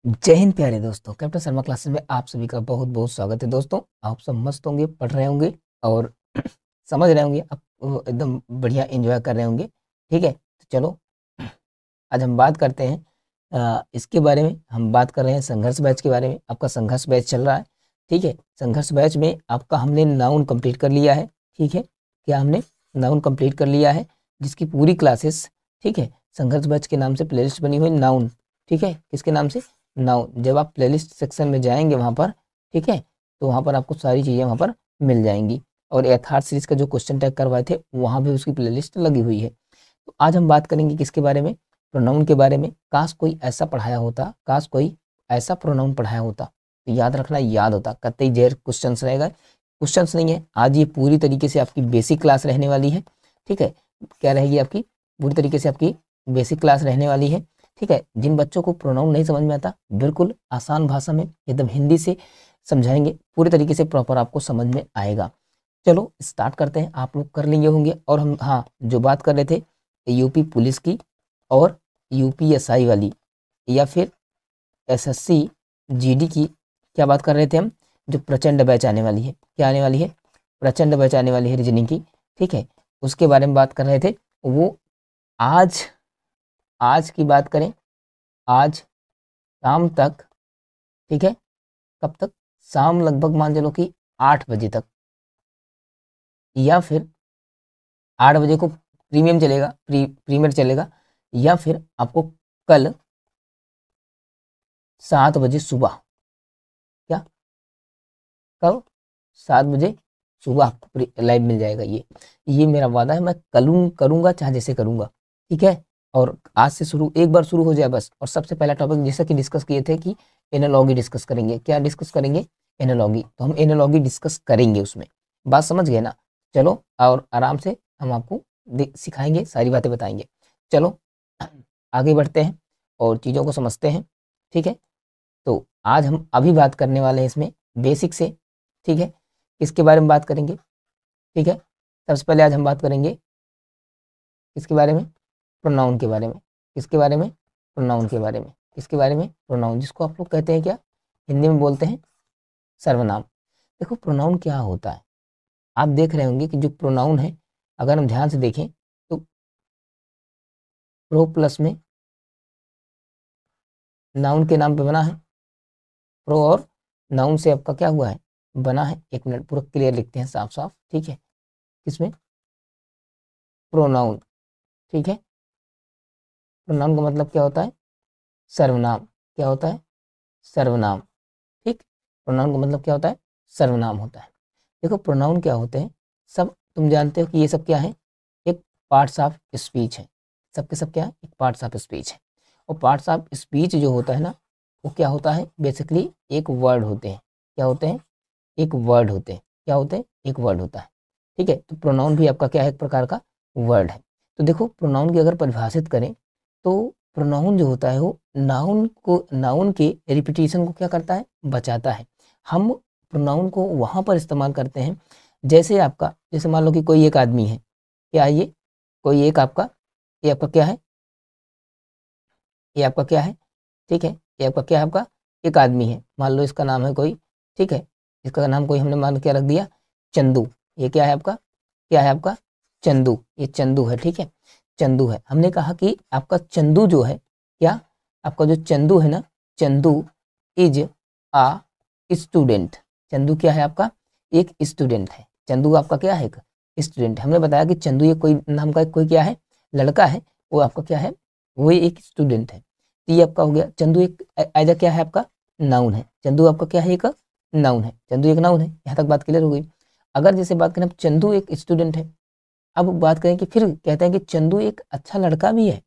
जय हिंद प्यारे दोस्तों। कैप्टन शर्मा क्लासेस में आप सभी का बहुत बहुत स्वागत है। दोस्तों आप सब मस्त होंगे, पढ़ रहे होंगे और समझ रहे होंगे, आप एकदम बढ़िया एंजॉय कर रहे होंगे। ठीक है, तो चलो आज हम बात करते हैं इसके बारे में। हम बात कर रहे हैं संघर्ष बैच के बारे में। आपका संघर्ष बैच चल रहा है। ठीक है, संघर्ष बैच में आपका हमने नाउन कंप्लीट कर लिया है। ठीक है, क्या हमने नाउन कंप्लीट कर लिया है, जिसकी पूरी क्लासेस, ठीक है, संघर्ष बैच के नाम से प्लेलिस्ट बनी हुई नाउन। ठीक है, किसके नाम से? नाउन। जब आप प्लेलिस्ट सेक्शन में जाएंगे वहाँ पर, ठीक है, तो वहाँ पर आपको सारी चीज़ें वहाँ पर मिल जाएंगी। और यथार्थ सीरीज का जो क्वेश्चन टैग करवाए थे वहाँ भी उसकी प्लेलिस्ट लगी हुई है। तो आज हम बात करेंगे किसके बारे में? प्रोनाउन के बारे में। काश कोई ऐसा पढ़ाया होता, काश कोई ऐसा प्रोनाउन पढ़ाया होता। तो याद रखना, याद होता, कतई जेर क्वेश्चंस रहेगा। क्वेश्चंस नहीं है आज, ये पूरी तरीके से आपकी बेसिक क्लास रहने वाली है। ठीक है, क्या रहेगी आपकी? पूरी तरीके से आपकी बेसिक क्लास रहने वाली है। ठीक है, जिन बच्चों को प्रोनाउन नहीं समझ में आता, बिल्कुल आसान भाषा में एकदम हिंदी से समझाएंगे, पूरी तरीके से प्रॉपर आपको समझ में आएगा। चलो स्टार्ट करते हैं। आप लोग कर लिए होंगे। और हम, हाँ, जो बात कर रहे थे यूपी पुलिस की और यूपीएसआई वाली, या फिर एसएससी जीडी की, क्या बात कर रहे थे हम? जो प्रचंड बैच आने वाली है, क्या आने वाली है? प्रचंड बैच आने वाली है रीजनिंग की। ठीक है, उसके बारे में बात कर रहे थे। वो आज आज की बात करें, आज शाम तक, ठीक है, कब तक? शाम लगभग मान चलो कि 8 बजे तक, या फिर 8 बजे को प्रीमियम चलेगा, प्रीमियर चलेगा, या फिर आपको कल 7 बजे सुबह, क्या कब? 7 बजे सुबह आपको लाइव मिल जाएगा। ये मेरा वादा है, मैं करूंगा चाहे जैसे करूंगा। ठीक है, और आज से शुरू, एक बार शुरू हो जाए बस। और सबसे पहला टॉपिक जैसा कि डिस्कस किए थे कि एनालॉगी डिस्कस करेंगे। क्या डिस्कस करेंगे? एनालॉगी। तो हम एनालॉगी डिस्कस करेंगे उसमें। बात समझ गए ना? चलो, और आराम से हम आपको सिखाएंगे, सारी बातें बताएंगे। चलो आगे बढ़ते हैं और चीज़ों को समझते हैं। ठीक है, तो आज हम अभी बात करने वाले हैं इसमें बेसिक से। ठीक है, किसके बारे में बात करेंगे? ठीक है, सबसे पहले आज हम बात करेंगे किसके बारे में? प्रोनाउन के बारे में। किसके बारे में? प्रोनाउन के बारे में। किसके बारे में? प्रोनाउन, जिसको आप लोग कहते हैं क्या? हिंदी में बोलते हैं सर्वनाम। देखो प्रोनाउन क्या होता है, आप देख रहे होंगे कि जो प्रोनाउन है, अगर हम ध्यान से देखें तो प्रो प्लस में नाउन के नाम पे बना है। प्रो और नाउन से आपका क्या हुआ है? बना है। एक मिनट, पूरा क्लियर लिखते हैं साफ साफ। ठीक है, किसमें? प्रोनाउन। ठीक है, प्रोनाउन का मतलब क्या होता है? सर्वनाम। क्या होता है? सर्वनाम। ठीक, प्रोनाउन का मतलब क्या होता है? सर्वनाम होता है। देखो प्रोनाउन क्या होते हैं, सब तुम जानते हो कि ये सब क्या है? एक पार्ट्स ऑफ स्पीच है। सबके सब क्या है? एक पार्ट्स ऑफ स्पीच है। और पार्ट्स ऑफ स्पीच जो होता है ना, वो क्या होता है? बेसिकली एक वर्ड होते हैं। क्या होते हैं? एक वर्ड होते हैं। क्या होते हैं? एक वर्ड होता है। ठीक है, तो प्रोनाउन भी आपका क्या है? एक प्रकार का वर्ड है। तो देखो प्रोनाउन की अगर परिभाषित करें तो प्रोनाउन जो होता है वो नाउन के रिपीटिशन को क्या करता है? बचाता है। हम प्रोनाउन को वहाँ पर इस्तेमाल करते हैं, जैसे आपका, जैसे मान लो कि कोई एक आदमी है। क्या है ये? कोई एक आपका, ये आपका क्या है? ये आपका क्या है? ठीक है, ये आपका क्या है? आपका एक आदमी है, मान लो इसका नाम है कोई। ठीक है, इसका नाम कोई हमने मान क्या रख दिया? चंदू। ये क्या है आपका? क्या है आपका? चंदू। ये चंदू है। ठीक है, चंदू है। हमने कहा कि आपका चंदू जो है, क्या? आपका जो चंदू है ना, Chandu is a student. Chandu क्या है आपका? एक स्टूडेंट है। चंदू आपका क्या है? एक स्टूडेंट। हमने बताया कि चंदू ये कोई नाम का कोई क्या है? लड़का है। वो आपका क्या है? वो एक स्टूडेंट है। तो ये आपका हो गया चंदू। एक एज अ क्या है आपका? नाउन है। चंदू आपका क्या है? एक नाउन है। चंदू एक नाउन है। यहाँ तक बात क्लियर हो गई। अगर जैसे बात करें, चंदू एक स्टूडेंट है। अब बात करें कि फिर कहते हैं कि चंदू एक अच्छा लड़का भी है।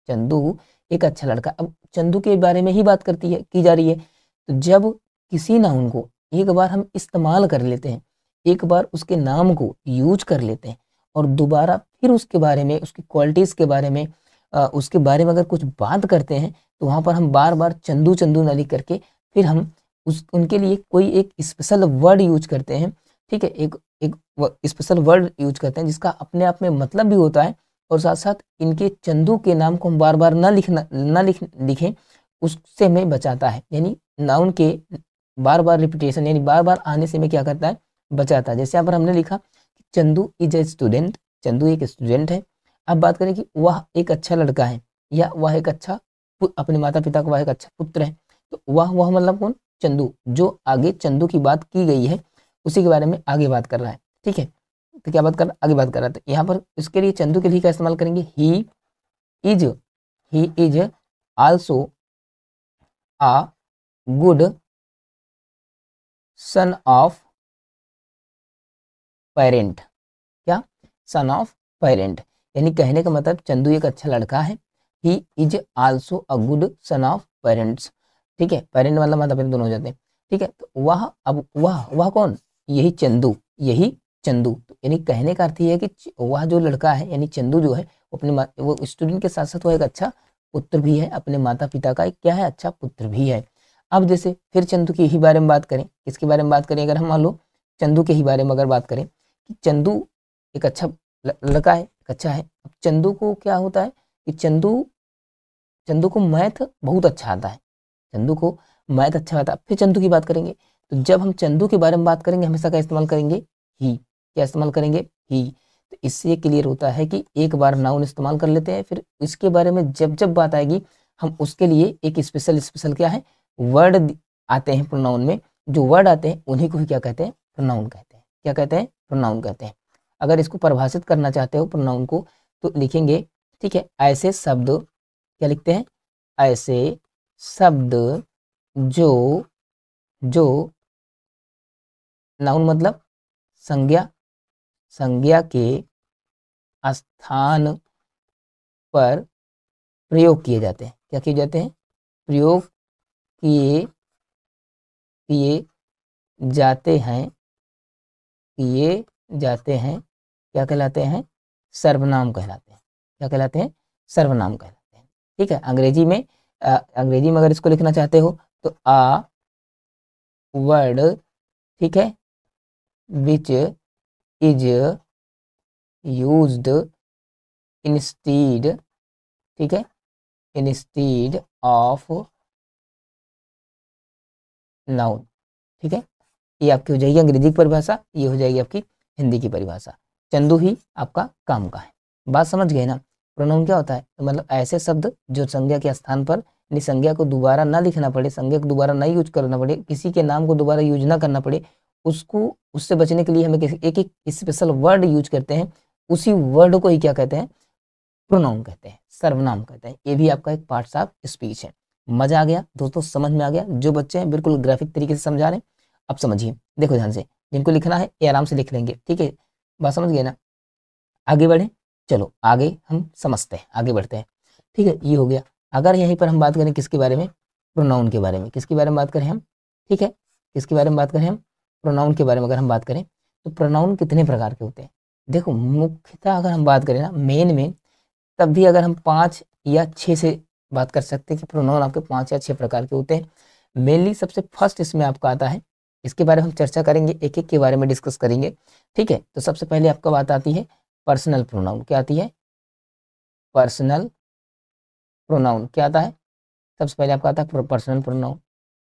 चंदू एक अच्छा लड़का। अब चंदू के बारे में ही बात की जा रही है। तो जब किसी नाउन को एक बार हम इस्तेमाल कर लेते हैं, एक बार उसके नाम को यूज कर लेते हैं, और दोबारा फिर उसके बारे में, उसकी क्वालिटीज के बारे में, उसके बारे में अगर कुछ बात करते हैं, तो वहां पर हम बार बार चंदू चंदू ना लिख करके फिर हम उनके लिए कोई एक स्पेशल वर्ड यूज करते हैं। ठीक है, एक एक स्पेशल वर्ड यूज करते हैं जिसका अपने आप में मतलब भी होता है। और साथ साथ इनके चंदू के नाम को हम बार बार ना लिखें, उससे हमें बचाता है, यानी नाउन के बार बार रिपीटेशन यानी बार बार आने से हमें क्या करता है, बचाता है। जैसे यहाँ पर हमने लिखा कि Chandu is a student, Chandu एक स्टूडेंट है। अब बात करें कि वह एक अच्छा लड़का है या वह एक अच्छा अपने माता पिता का वह एक अच्छा पुत्र है, तो वह मतलब कौन, चंदू। जो आगे चंदू की बात की गई है उसी के बारे में आगे बात कर रहा है, ठीक है। तो क्या बात कर रहा है, आगे बात कर रहा है। तो यहाँ पर इसके लिए चंदू के लिए क्या इस्तेमाल करेंगे, is he is also a good son of parent. क्या, सन ऑफ पेरेंट, यानी कहने का मतलब चंदू एक अच्छा लड़का है। ही is also a good son of parents, ठीक है। पेरेंट मतलब माता पिता दोनों हो जाते हैं, ठीक है। तो वह, अब वह कौन, यही चंदू, यही चंदू। तो यानी कहने का अर्थ ये है कि वह जो लड़का है यानी चंदू जो है वो स्टूडेंट के साथ साथ वो एक अच्छा पुत्र भी है, अपने माता पिता का एक क्या है, अच्छा पुत्र भी है। अब जैसे फिर चंदू के ही बारे में बात करें, किसके बारे में बात करें, अगर हम मान लो चंदू के ही बारे में अगर बात करें कि चंदू एक अच्छा लड़का है, एक अच्छा है। अब चंदू को क्या होता है कि चंदू को मैथ बहुत अच्छा आता है, चंदू को मैथ अच्छा आता है। फिर चंदू की बात करेंगे, तो जब हम चंदू के बारे में बात करेंगे हमेशा क्या इस्तेमाल करेंगे, ही। क्या इस्तेमाल करेंगे, ही। तो इससे क्लियर होता है कि एक बार नाउन इस्तेमाल कर लेते हैं, फिर इसके बारे में जब जब बात आएगी हम उसके लिए एक स्पेशल क्या है, वर्ड आते हैं प्रोनाउन में। जो वर्ड आते हैं उन्हीं को ही क्या कहते हैं, प्रोनाउन कहते हैं। क्या कहते हैं, प्रोनाउन कहते हैं। अगर इसको परिभाषित करना चाहते हो प्रोनाउन को तो लिखेंगे, ठीक है, ऐसे शब्द, क्या लिखते हैं, ऐसे शब्द जो जो नाउन मतलब संज्ञा, संज्ञा के स्थान पर प्रयोग किए जाते हैं। क्या किए जाते हैं, प्रयोग किए किए जाते हैं, किए जाते हैं। क्या कहलाते हैं, सर्वनाम कहलाते हैं। क्या कहलाते हैं, सर्वनाम कहलाते हैं, ठीक है। अंग्रेजी में अगर इसको लिखना चाहते हो तो आ वर्ड, ठीक है, विच इज यूज्ड इंस्टीड, ठीक है, इंस्टीड ऑफ नाउन, ठीक है। ये आपकी हो जाएगी अंग्रेजी की परिभाषा, ये हो जाएगी आपकी हिंदी की परिभाषा। चंदू ही आपका काम का है। बात समझ गए ना। प्रोनाउन क्या होता है, तो मतलब ऐसे शब्द जो संज्ञा के स्थान पर संज्ञा को दोबारा ना लिखना पड़े, संज्ञा को दोबारा ना यूज करना पड़े, किसी के नाम को दोबारा यूज ना करना पड़े, उसको उससे बचने के लिए हमें एक एक स्पेशल वर्ड यूज करते हैं। उसी वर्ड को ही क्या कहते हैं, प्रोनाउन कहते हैं, सर्वनाम कहते हैं। ये भी आपका एक पार्ट्स ऑफ स्पीच है। मजा आ गया दोस्तों, समझ में आ गया। जो बच्चे हैं बिल्कुल ग्राफिक तरीके से समझा रहे हैं। अब समझिए, देखो ध्यान से, जिनको लिखना है ये आराम से लिख लेंगे, ठीक है। बात समझ गए ना। आगे बढ़े, चलो आगे हम समझते हैं, आगे बढ़ते हैं, ठीक है। ये हो गया। अगर यहीं पर हम बात करें किसके बारे में, प्रोनाउन के बारे में, किसके बारे में बात करें हम, ठीक है, किसके बारे में बात करें हम, प्रोनाउन के बारे में अगर हम बात करें तो प्रोनाउन कितने प्रकार के होते हैं। देखो मुख्यतः अगर हम बात करें ना मेन में, तब भी अगर हम 5 या 6 से बात कर सकते हैं कि प्रोनाउन आपके 5 या 6 प्रकार के होते हैं। मेनली सबसे फर्स्ट इसमें आपका आता है, इसके बारे में हम चर्चा करेंगे, एक एक के बारे में डिस्कस करेंगे, ठीक है। तो सबसे पहले आपका बात आती है पर्सनल प्रोनाउन। क्या आती है, पर्सनल प्रोनाउन। क्या आता है, सबसे पहले आपका आता है पर्सनल प्रोनाउन,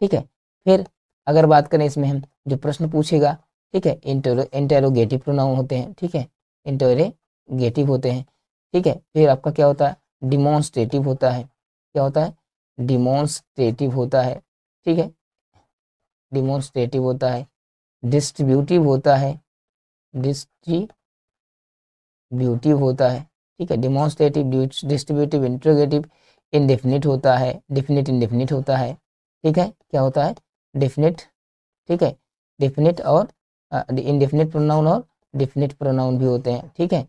ठीक है। फिर अगर बात करें इसमें हम जो प्रश्न पूछेगा, ठीक है, इंटेरोगेटिव प्रोनाउन होते हैं, ठीक है, इंटेरोगेटिव होते हैं, ठीक है। फिर आपका क्या होता है, डिमॉन्स्ट्रेटिव होता है। क्या होता है, डिमॉन्स्ट्रेटिव होता है, ठीक है, डिमॉन्स्ट्रेटिव होता है। डिस्ट्रीब्यूटिव होता है, डिस्ट्रीब्यूटिव होता है, ठीक है, डिमॉन्स्ट्रेटिव, डिस्ट्रीब्यूटिव, इंट्रोगेटिव, इंडेफिनिट होता है, डिफिनिट इंडेफिनिट होता है, ठीक है। क्या होता है, डेफिनिट, ठीक है, डेफिनिट और इंडेफिनिट प्रोनाउन और डेफिनिट प्रोनाउन भी होते हैं, ठीक है।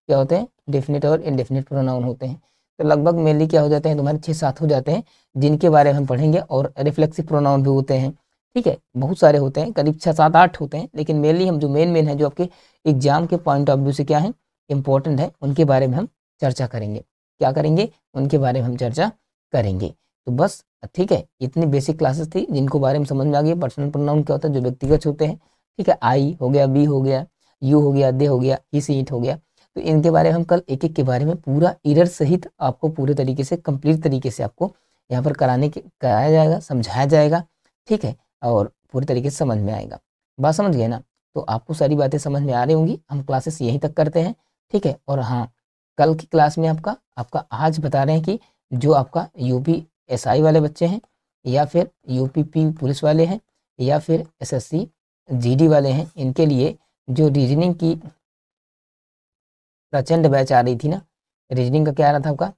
क्या होते हैं, डेफिनिट और इंडेफिनिट प्रोनाउन होते हैं। तो लगभग मेनली क्या हो जाते हैं तुम्हारे 6-7 हो जाते हैं जिनके बारे में हम पढ़ेंगे। और रिफ्लेक्सिव प्रोनाउन भी होते हैं, ठीक है, बहुत सारे होते हैं, करीब 6-7-8 होते हैं। लेकिन मेनली हम जो मेन है जो आपके एग्जाम के पॉइंट ऑफ व्यू से क्या है इंपॉर्टेंट है, उनके बारे में हम चर्चा करेंगे। क्या करेंगे, उनके बारे में हम चर्चा करेंगे। तो बस ठीक है, इतनी बेसिक क्लासेस थी जिनको बारे में समझ में आ गया। पर्सनल प्रोनाउन क्या होता है, जो व्यक्तिगत होते हैं, ठीक है, आई हो गया, बी हो गया, यू हो गया, दे हो गया, ही सी इट हो गया। तो इनके बारे में हम कल एक एक के बारे में पूरा एरर सहित आपको पूरे तरीके से कंप्लीट तरीके से आपको यहाँ पर कराया जाएगा, समझाया जाएगा, ठीक है, और पूरी तरीके से समझ में आएगा। बात समझ गए ना? तो आपको सारी बातें समझ में आ रही होंगी। हम क्लासेस यहीं तक करते हैं, ठीक है। और हाँ, कल की क्लास में आपका आज बता रहे हैं कि जो आपका यूपीएसआई वाले बच्चे हैं, या फिर यूपीपी पुलिस वाले हैं, या फिर एसएससी जीडी वाले हैं, इनके लिए जो रीजनिंग की प्रचंड बैच आ रही थी ना, रीजनिंग का क्या आ रहा था आपका,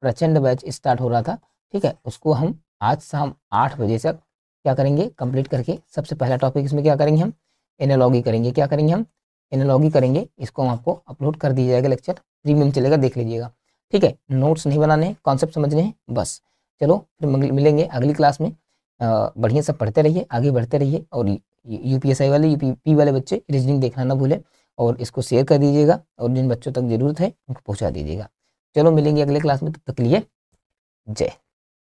प्रचंड बैच स्टार्ट हो रहा था, ठीक है। उसको हम आज शाम 8 बजे तक क्या करेंगे, कंप्लीट करके सबसे पहला टॉपिक इसमें क्या करेंगे, हम एनालॉगी करेंगे। क्या करेंगे, हम एनालॉगी करेंगे। इसको हम आपको अपलोड कर दिया जाएगा, लेक्चर प्रीमियम चलेगा, देख लीजिएगा, ठीक है। नोट्स नहीं बनाने हैं, कॉन्सेप्ट समझने हैं बस। चलो फिर मिलेंगे अगली क्लास में। बढ़िया सब पढ़ते रहिए, आगे बढ़ते रहिए, और यूपीएसआई वाले यूपीपी वाले बच्चे रीजनिंग देखना ना भूलें, और इसको शेयर कर दीजिएगा, और जिन बच्चों तक ज़रूरत है उनको पहुँचा दीजिएगा। चलो मिलेंगे अगले क्लास में, तब तक के लिए जय।